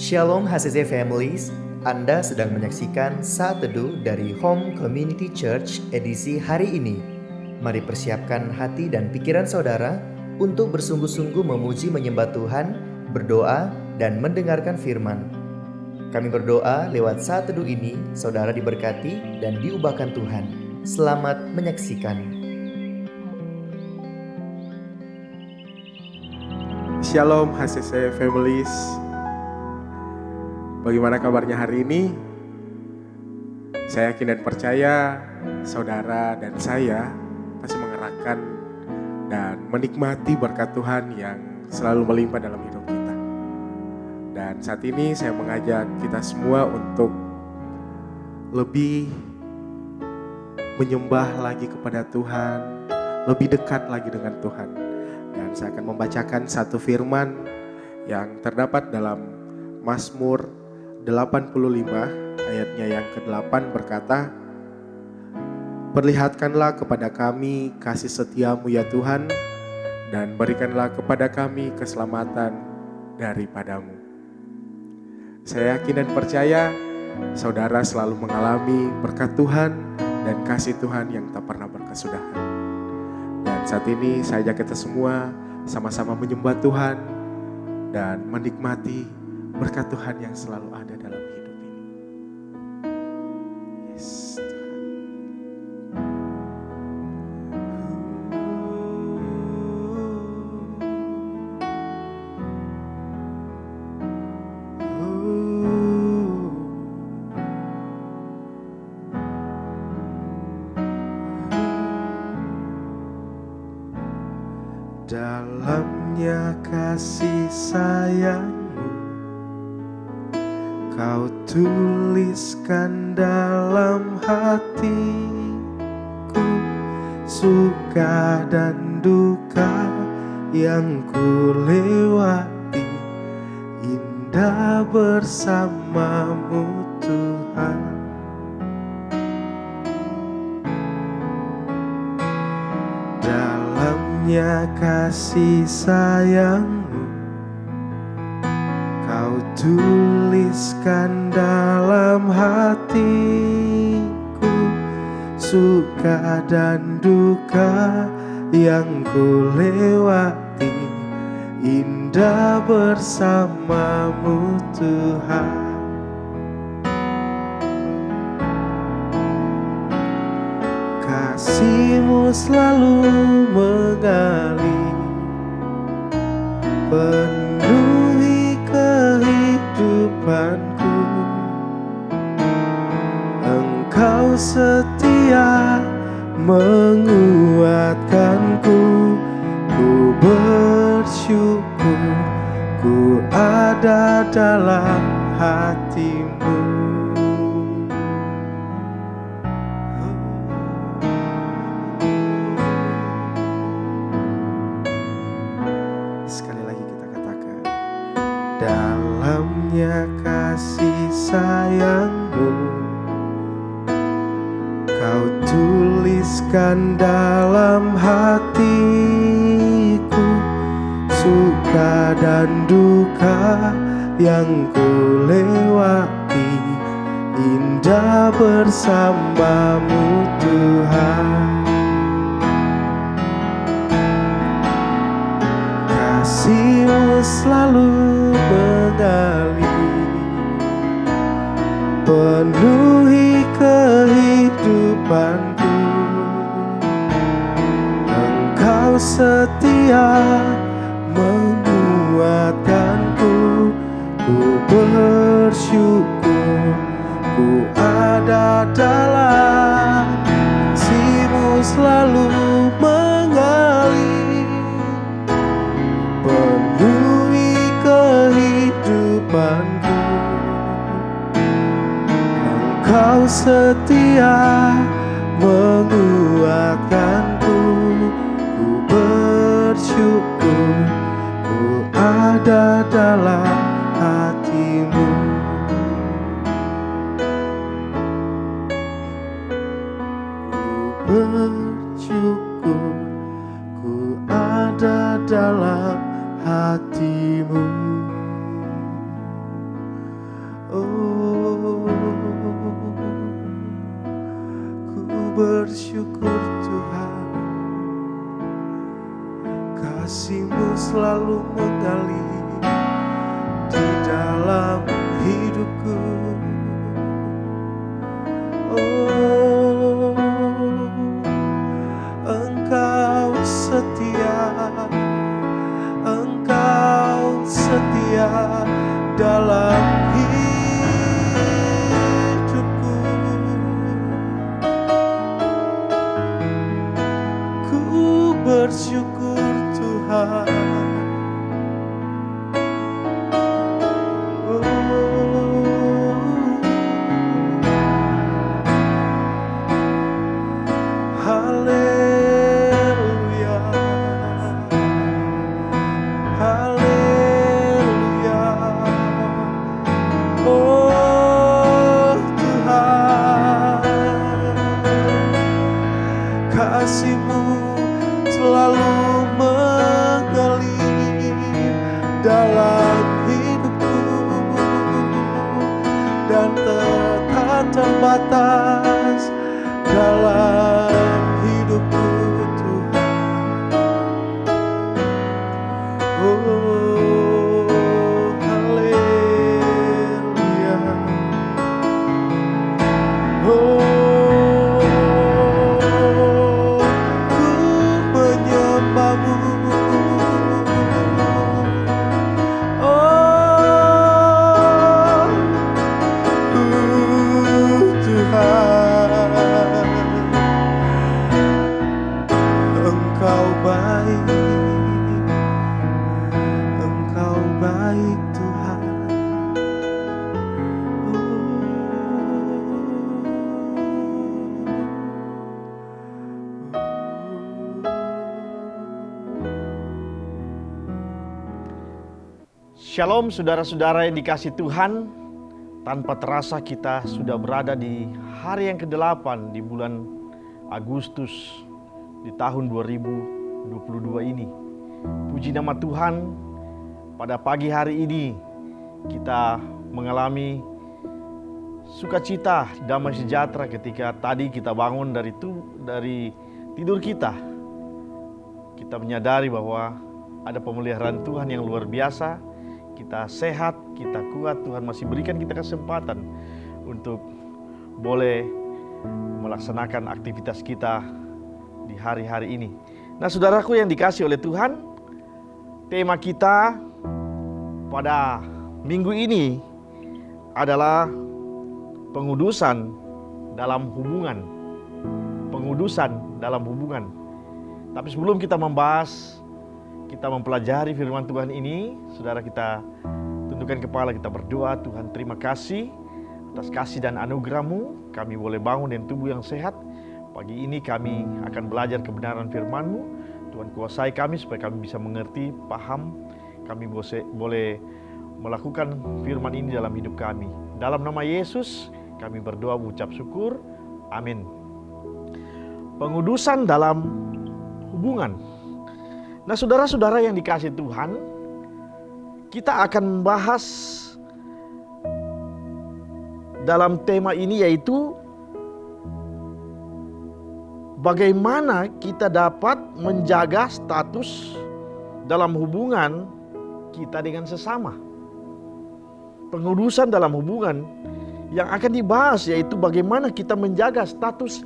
Shalom HCC Families, Anda sedang menyaksikan Saat Teduh dari Home Community Church edisi hari ini. Mari persiapkan hati dan pikiran saudara untuk bersungguh-sungguh memuji menyembah Tuhan, berdoa, dan mendengarkan firman. Kami berdoa lewat Saat Teduh ini, saudara diberkati dan diubahkan Tuhan. Selamat menyaksikan. Shalom HCC Families. Bagaimana kabarnya hari ini? Saya yakin dan percaya saudara dan saya pasti mengerahkan dan menikmati berkat Tuhan yang selalu melimpah dalam hidup kita. Dan saat ini saya mengajak kita semua untuk lebih menyembah lagi kepada Tuhan, lebih dekat lagi dengan Tuhan. Dan saya akan membacakan satu firman yang terdapat dalam Mazmur 85 ayatnya yang ke-8 berkata, "Perlihatkanlah kepada kami kasih setiamu ya Tuhan, dan berikanlah kepada kami keselamatan daripadamu." Saya yakin dan percaya saudara selalu mengalami berkat Tuhan dan kasih Tuhan yang tak pernah berkesudahan. Dan saat ini saya ajak kita semua sama-sama menyembah Tuhan dan menikmati berkat Tuhan yang selalu ada dalam hidup ini. Yes, dalamnya kasih sayangmu Kau tuliskan dalam hatiku, suka dan duka yang ku lewati, indah bersamamu Tuhan. Dalamnya kasih sayangmu Kau tuliskan dalam hatiku, suka dan duka yang ku lewati, indah bersamamu Tuhan. Kasih-Mu selalu mengalir, penuhi kehidupanku. Engkau setia menguatkanku, ku bersyukur ku ada dalam hati-Mu. Sekali lagi kita katakan, dalamnya kasih sayang-Mu Kau tuliskan dalam hatiku, suka dan duka yang ku lewati, indah bersamamu Tuhan. Kasih-Mu selalu mengalir, penuhi kehidupanku. Engkau setia menguatkanku, ku bersyukur ku ada dalam kasih-Mu selalu mengalir, penuhi kehidupanku. Engkau setia menguatkanku, ku bersyukur ku ada dalam hati-Mu. Ku bersyukur ku ada dalam hati-Mu. Oh, ku bersyukur Tuhan, kasih-Mu selalu mengalir di dalam hidupku. Oh, Engkau setia, Engkau setia dalam hidupku. Ku bersyukur Tuhan. Haleluya, haleluya. Oh Tuhan, kasih-Mu selalu mengalir dalam hidupku dan tak terbatas dalam hidupku Tuhan. Oh haleluya. Oh, ku menyembah-Mu. Oh, Tuhan, Engkau baik, Engkau baik Tuhan. Shalom saudara-saudara yang dikasihi Tuhan. Tanpa terasa kita sudah berada di hari yang ke-8 di bulan Agustus di tahun 2022 ini. Puji nama Tuhan, pada pagi hari ini kita mengalami sukacita, damai sejahtera ketika tadi kita bangun dari tidur kita. Kita menyadari bahwa ada pemeliharaan Tuhan yang luar biasa. Kita sehat, kita kuat, Tuhan masih berikan kita kesempatan untuk boleh melaksanakan aktivitas kita di hari-hari ini. Nah saudaraku yang dikasihi oleh Tuhan, tema kita pada minggu ini adalah pengudusan dalam hubungan. Pengudusan dalam hubungan. Tapi sebelum kita membahas, kita mempelajari firman Tuhan ini, saudara kita tundukkan kepala, kita berdoa. Tuhan terima kasih atas kasih dan anugerah-Mu, kami boleh bangun dengan tubuh yang sehat. Pagi ini kami akan belajar kebenaran firman-Mu. Tuhan kuasai kami supaya kami bisa mengerti, paham, kami boleh melakukan firman ini dalam hidup kami. Dalam nama Yesus kami berdoa mengucap syukur, amin. Pengudusan dalam hubungan. Nah saudara-saudara yang dikasihi Tuhan, kita akan membahas dalam tema ini yaitu bagaimana kita dapat menjaga status dalam hubungan kita dengan sesama. Pengudusan dalam hubungan yang akan dibahas yaitu bagaimana kita menjaga status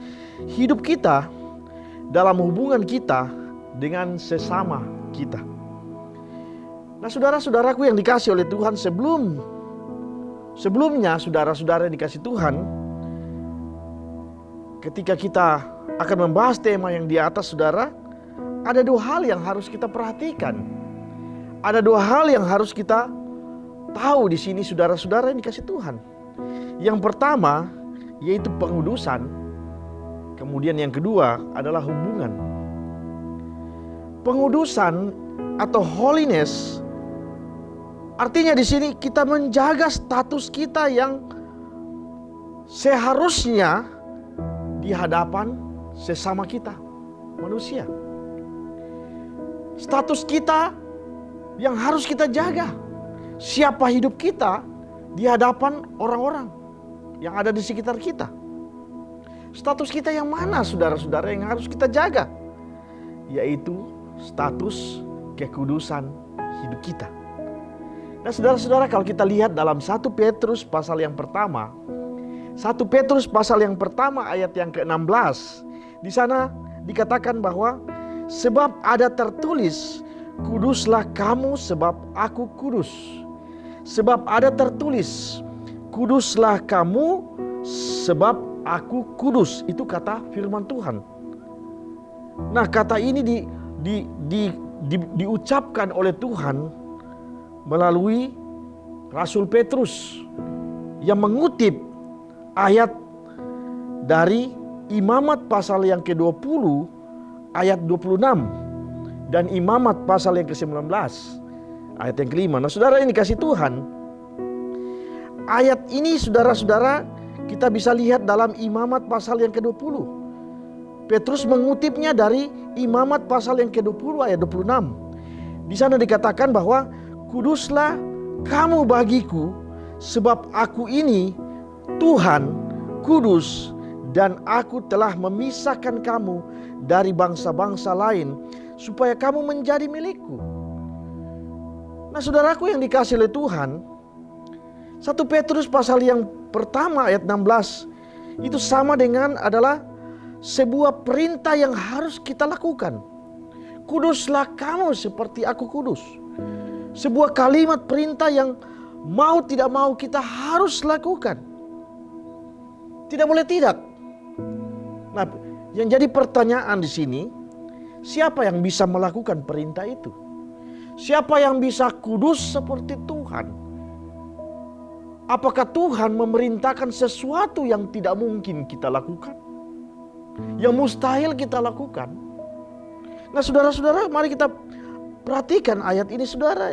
hidup kita dalam hubungan kita dengan sesama kita. Nah saudara-saudaraku yang dikasihi oleh Tuhan, sebelumnya saudara-saudara yang dikasihi Tuhan, ketika kita akan membahas tema yang di atas saudara, ada dua hal yang harus kita perhatikan. Ada dua hal yang harus kita tahu di sini saudara-saudara yang dikasihi Tuhan. Yang pertama yaitu pengudusan, kemudian yang kedua adalah hubungan. Pengudusan atau holiness artinya di sini kita menjaga status kita yang seharusnya di hadapan sesama kita, manusia. Status kita yang harus kita jaga. Siapa hidup kita di hadapan orang-orang yang ada di sekitar kita. Status kita yang mana saudara-saudara yang harus kita jaga? Yaitu status kekudusan hidup kita. Nah saudara-saudara, kalau kita lihat dalam 1 Petrus pasal yang pertama, 1 Petrus pasal yang pertama ayat yang ke-16, di sana dikatakan bahwa sebab ada tertulis, kuduslah kamu sebab aku kudus. Sebab ada tertulis, kuduslah kamu sebab aku kudus. Itu kata firman Tuhan. Nah kata ini diucapkan oleh Tuhan melalui Rasul Petrus yang mengutip ayat dari Imamat pasal yang ke-20 ayat 26 dan Imamat pasal yang ke-19 ayat yang ke-5. Nah saudara, ini kasih Tuhan. Ayat ini saudara-saudara kita bisa lihat dalam Imamat pasal yang ke-20. Petrus mengutipnya dari Imamat pasal yang ke-20 ayat 26. Di sana dikatakan bahwa kuduslah kamu bagiku sebab aku ini Tuhan kudus, dan aku telah memisahkan kamu dari bangsa-bangsa lain supaya kamu menjadi milikku. Nah saudaraku yang dikasihi oleh Tuhan, 1 Petrus pasal yang pertama ayat 16 itu sama dengan adalah sebuah perintah yang harus kita lakukan. Kuduslah kamu seperti aku kudus. Sebuah kalimat perintah yang mau tidak mau kita harus lakukan. Tidak boleh tidak. Nah, yang jadi pertanyaan di sini, siapa yang bisa melakukan perintah itu? Siapa yang bisa kudus seperti Tuhan? Apakah Tuhan memerintahkan sesuatu yang tidak mungkin kita lakukan? Yang mustahil kita lakukan? Nah saudara-saudara, mari kita perhatikan ayat ini saudara.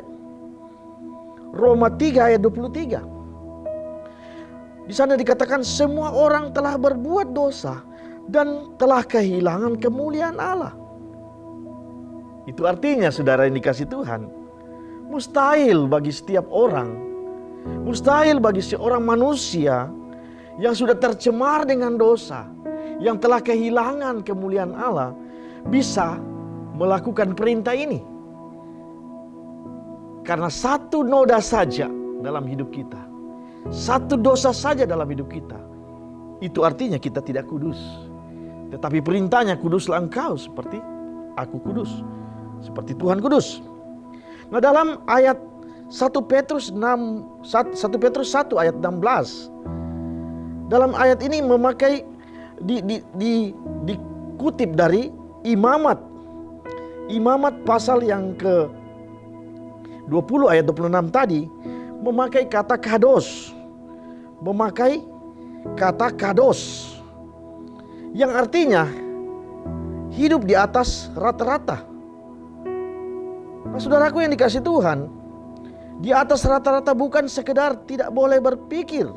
Roma 3 ayat 23. Di sana dikatakan semua orang telah berbuat dosa dan telah kehilangan kemuliaan Allah. Itu artinya saudara yang dikasih Tuhan, mustahil bagi setiap orang, mustahil bagi seorang manusia yang sudah tercemar dengan dosa, yang telah kehilangan kemuliaan Allah, bisa melakukan perintah ini. Karena satu noda saja dalam hidup kita, satu dosa saja dalam hidup kita, itu artinya kita tidak kudus. Tetapi perintahnya, kuduslah engkau seperti aku kudus, seperti Tuhan kudus. Nah dalam ayat 1 Petrus 1 ayat 16, dalam ayat ini memakai dikutip dari Imamat pasal yang ke 20 ayat 26 tadi, memakai kata kados. Memakai kata kados yang artinya hidup di atas rata-rata. Nah saudaraku yang dikasih Tuhan, di atas rata-rata bukan sekedar tidak boleh berpikir,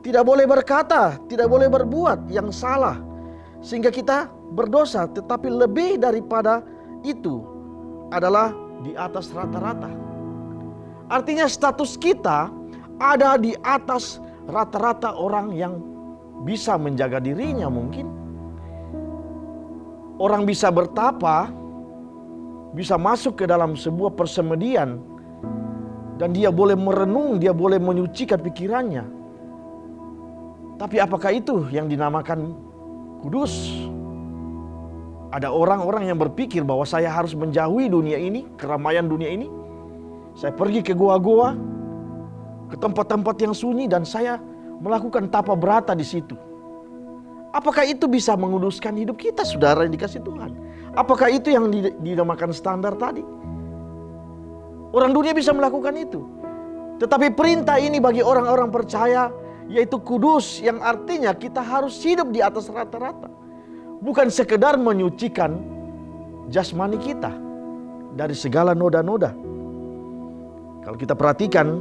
tidak boleh berkata, tidak boleh berbuat yang salah sehingga kita berdosa, tetapi lebih daripada itu adalah di atas rata-rata. Artinya status kita ada di atas rata-rata orang yang bisa menjaga dirinya mungkin. Orang bisa bertapa, bisa masuk ke dalam sebuah persemedian, dan dia boleh merenung, dia boleh menyucikan pikirannya. Tapi apakah itu yang dinamakan kudus? Ada orang-orang yang berpikir bahwa saya harus menjauhi dunia ini, keramaian dunia ini. Saya pergi ke goa-goa, ke tempat-tempat yang sunyi, dan saya melakukan tapa berata di situ. Apakah itu bisa menguduskan hidup kita, saudara yang dikasih Tuhan? Apakah itu yang dinamakan standar tadi? Orang dunia bisa melakukan itu. Tetapi perintah ini bagi orang-orang percaya, yaitu kudus, yang artinya kita harus hidup di atas rata-rata. Bukan sekedar menyucikan jasmani kita dari segala noda-noda. Kalau kita perhatikan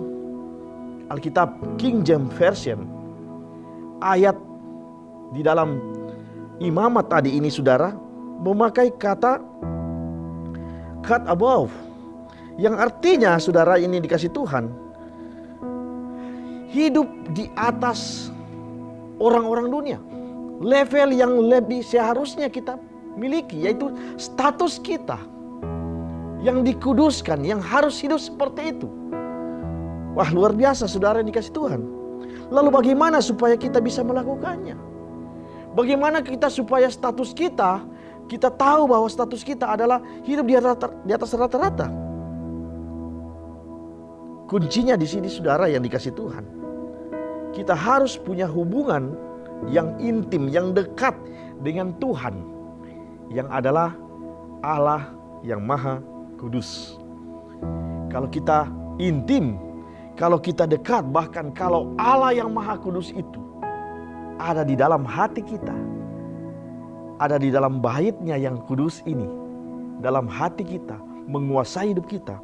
Alkitab King James Version, ayat di dalam Imamat tadi ini saudara memakai kata cut above, yang artinya saudara ini dikasih Tuhan, hidup di atas orang-orang dunia. Level yang lebih seharusnya kita miliki, yaitu status kita yang dikuduskan, yang harus hidup seperti itu. Wah, luar biasa saudara yang dikasih Tuhan. Lalu bagaimana supaya kita bisa melakukannya? Bagaimana kita supaya status kita tahu bahwa status kita adalah hidup di atas rata-rata? Kuncinya di sini saudara yang dikasih Tuhan. Kita harus punya hubungan yang intim, yang dekat dengan Tuhan, yang adalah Allah yang Maha Kudus. Kalau kita intim, kalau kita dekat, bahkan kalau Allah yang Maha Kudus itu ada di dalam hati kita, ada di dalam baitnya yang kudus ini, dalam hati kita, menguasai hidup kita,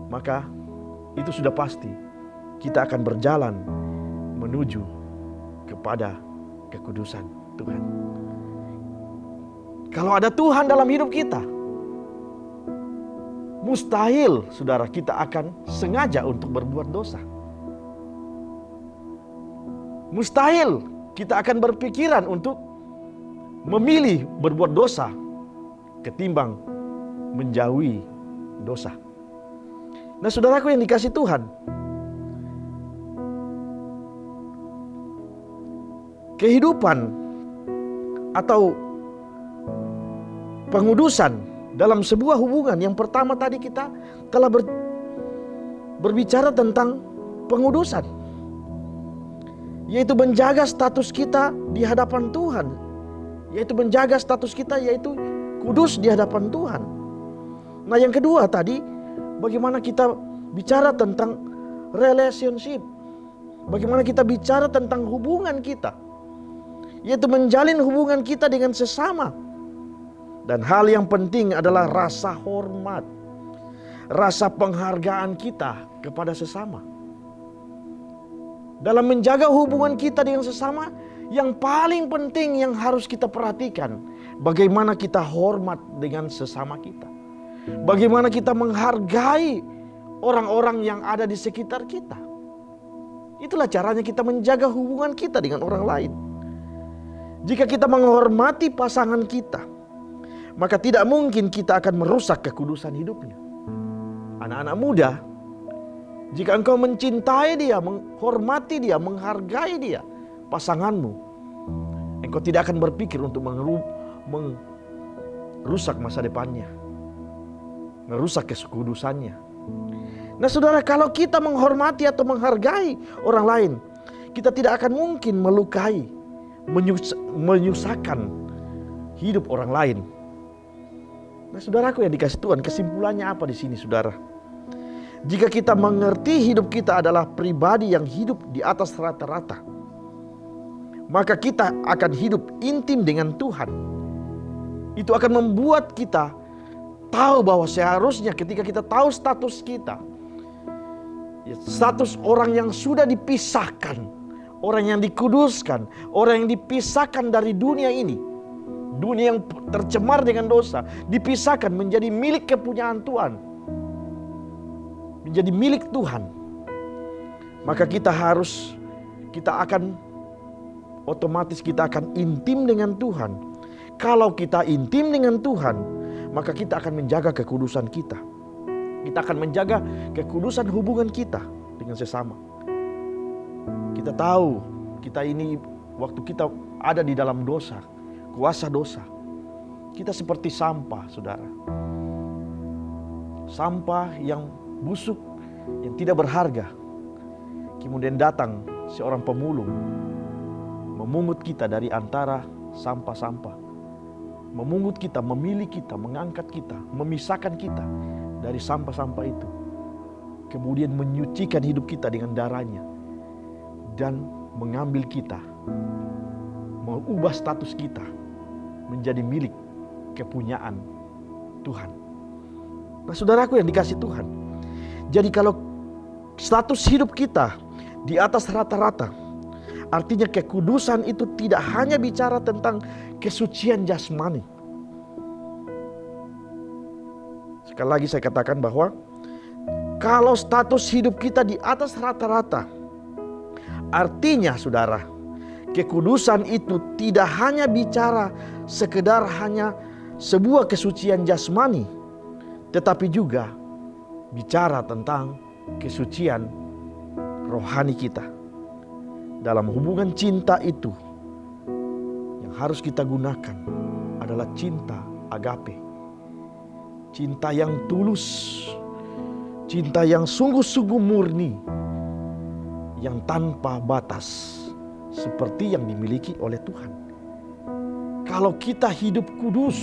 maka itu sudah pasti kita akan berjalan menuju kepada kekudusan Tuhan. Kalau ada Tuhan dalam hidup kita, mustahil saudara kita akan sengaja untuk berbuat dosa. Mustahil kita akan berpikiran untuk memilih berbuat dosa ketimbang menjauhi dosa. Nah saudaraku yang dikasih Tuhan, kehidupan atau pengudusan dalam sebuah hubungan, yang pertama tadi kita telah berbicara tentang pengudusan, yaitu menjaga status kita di hadapan Tuhan, yaitu menjaga status kita yaitu kudus di hadapan Tuhan. Nah yang kedua tadi, bagaimana kita bicara tentang relationship, bagaimana kita bicara tentang hubungan kita, yaitu menjalin hubungan kita dengan sesama. Dan hal yang penting adalah rasa hormat, rasa penghargaan kita kepada sesama. Dalam menjaga hubungan kita dengan sesama, yang paling penting yang harus kita perhatikan, bagaimana kita hormat dengan sesama kita. Bagaimana kita menghargai orang-orang yang ada di sekitar kita. Itulah caranya kita menjaga hubungan kita dengan orang lain. Jika kita menghormati pasangan kita, maka tidak mungkin kita akan merusak kekudusan hidupnya. Anak-anak muda, jika engkau mencintai dia, menghormati dia, menghargai dia, pasanganmu, engkau tidak akan berpikir untuk merusak masa depannya, merusak kekudusannya. Nah saudara, kalau kita menghormati atau menghargai orang lain, kita tidak akan mungkin melukai, menyusahkan hidup orang lain. Nah saudaraku yang dikasih Tuhan, kesimpulannya apa di sini saudara? Jika kita mengerti hidup kita adalah pribadi yang hidup di atas rata-rata, maka kita akan hidup intim dengan Tuhan. Itu akan membuat kita tahu bahwa seharusnya ketika kita tahu status kita, status orang yang sudah dipisahkan, orang yang dikuduskan, orang yang dipisahkan dari dunia ini, dunia yang tercemar dengan dosa, dipisahkan menjadi milik kepunyaan Tuhan, menjadi milik Tuhan. Maka kita akan otomatis kita akan intim dengan Tuhan. Kalau kita intim dengan Tuhan, maka kita akan menjaga kekudusan kita. Kita akan menjaga kekudusan hubungan kita dengan sesama. Kita tahu kita ini waktu kita ada di dalam dosa, kuasa dosa, kita seperti sampah saudara. Sampah yang busuk, yang tidak berharga. Kemudian datang seorang pemulung, memungut kita dari antara sampah-sampah, memungut kita, memilih kita, mengangkat kita, memisahkan kita dari sampah-sampah itu. Kemudian menyucikan hidup kita dengan darahnya dan mengambil kita, mengubah status kita menjadi milik kepunyaan Tuhan. Nah saudaraku yang dikasih Tuhan, jadi kalau status hidup kita di atas rata-rata, artinya kekudusan itu tidak hanya bicara tentang kesucian jasmani. Sekali lagi saya katakan bahwa Kalau status hidup kita di atas rata-rata, artinya saudara, kekudusan itu tidak hanya bicara sekedar hanya sebuah kesucian jasmani, tetapi juga bicara tentang kesucian rohani kita. Dalam hubungan cinta itu, yang harus kita gunakan adalah cinta agape. Cinta yang tulus, cinta yang sungguh-sungguh murni, yang tanpa batas, seperti yang dimiliki oleh Tuhan. Kalau kita hidup kudus,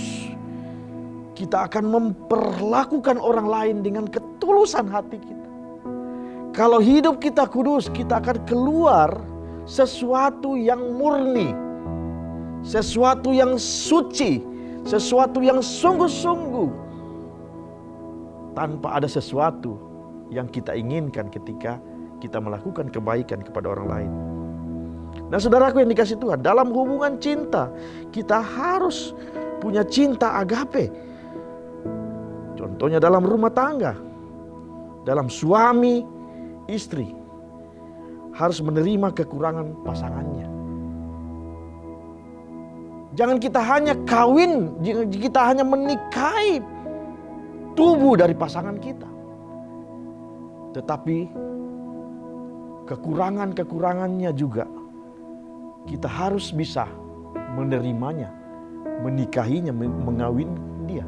kita akan memperlakukan orang lain dengan ketulusan hati kita. Kalau hidup kita kudus, kita akan keluar sesuatu yang murni, sesuatu yang suci, sesuatu yang sungguh-sungguh, tanpa ada sesuatu yang kita inginkan ketika kita melakukan kebaikan kepada orang lain. Nah saudaraku yang dikasih Tuhan, dalam hubungan cinta kita harus punya cinta agape. Contohnya dalam rumah tangga, dalam suami istri harus menerima kekurangan pasangannya. Jangan kita hanya kawin, kita hanya menikahi tubuh dari pasangan kita, tetapi kekurangannya juga kita harus bisa menerimanya, menikahinya, mengawin dia.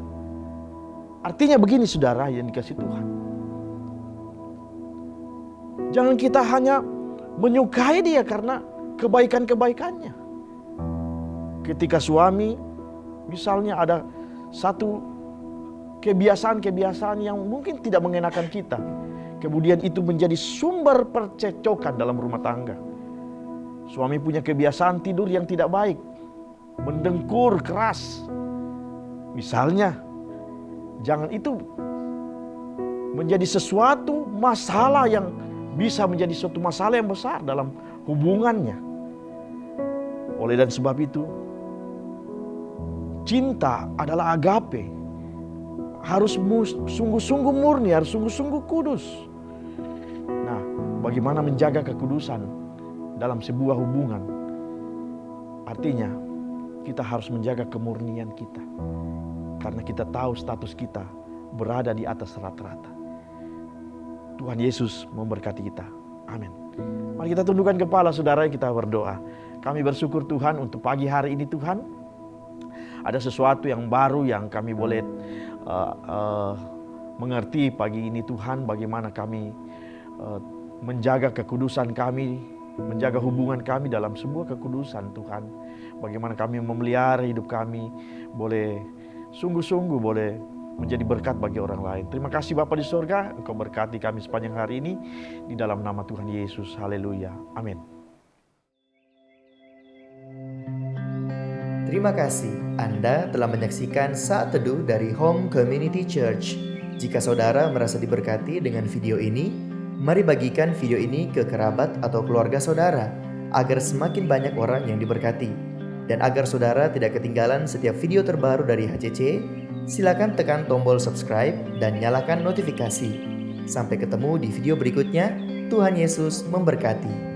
Artinya begini saudara yang dikasih Tuhan, jangan kita hanya menyukai dia karena kebaikan-kebaikannya. Ketika suami misalnya ada satu kebiasaan-kebiasaan yang mungkin tidak mengenakan kita, kemudian itu menjadi sumber percecokan dalam rumah tangga. Suami punya kebiasaan tidur yang tidak baik, mendengkur keras misalnya. Jangan itu menjadi sesuatu masalah yang bisa menjadi suatu masalah yang besar dalam hubungannya. Oleh dan sebab itu, cinta adalah agape. Harus sungguh-sungguh murni, harus sungguh-sungguh kudus. Nah, bagaimana menjaga kekudusan dalam sebuah hubungan? Artinya, kita harus menjaga kemurnian kita. Karena kita tahu status kita berada di atas rata-rata. Tuhan Yesus memberkati kita. Amin. Mari kita tundukkan kepala saudara, kita berdoa. Kami bersyukur Tuhan untuk pagi hari ini Tuhan. Ada sesuatu yang baru yang kami boleh mengerti pagi ini Tuhan, bagaimana kami menjaga kekudusan kami, menjaga hubungan kami dalam sebuah kekudusan Tuhan. Bagaimana kami memelihara hidup kami, boleh sungguh-sungguh boleh menjadi berkat bagi orang lain. Terima kasih Bapa di surga, Engkau berkati kami sepanjang hari ini, di dalam nama Tuhan Yesus. Haleluya. Amin. Terima kasih Anda telah menyaksikan Saat Teduh dari Home Community Church. Jika saudara merasa diberkati dengan video ini, mari bagikan video ini ke kerabat atau keluarga saudara, agar semakin banyak orang yang diberkati. Dan agar saudara tidak ketinggalan setiap video terbaru dari HCC, silakan tekan tombol subscribe dan nyalakan notifikasi. Sampai ketemu di video berikutnya. Tuhan Yesus memberkati.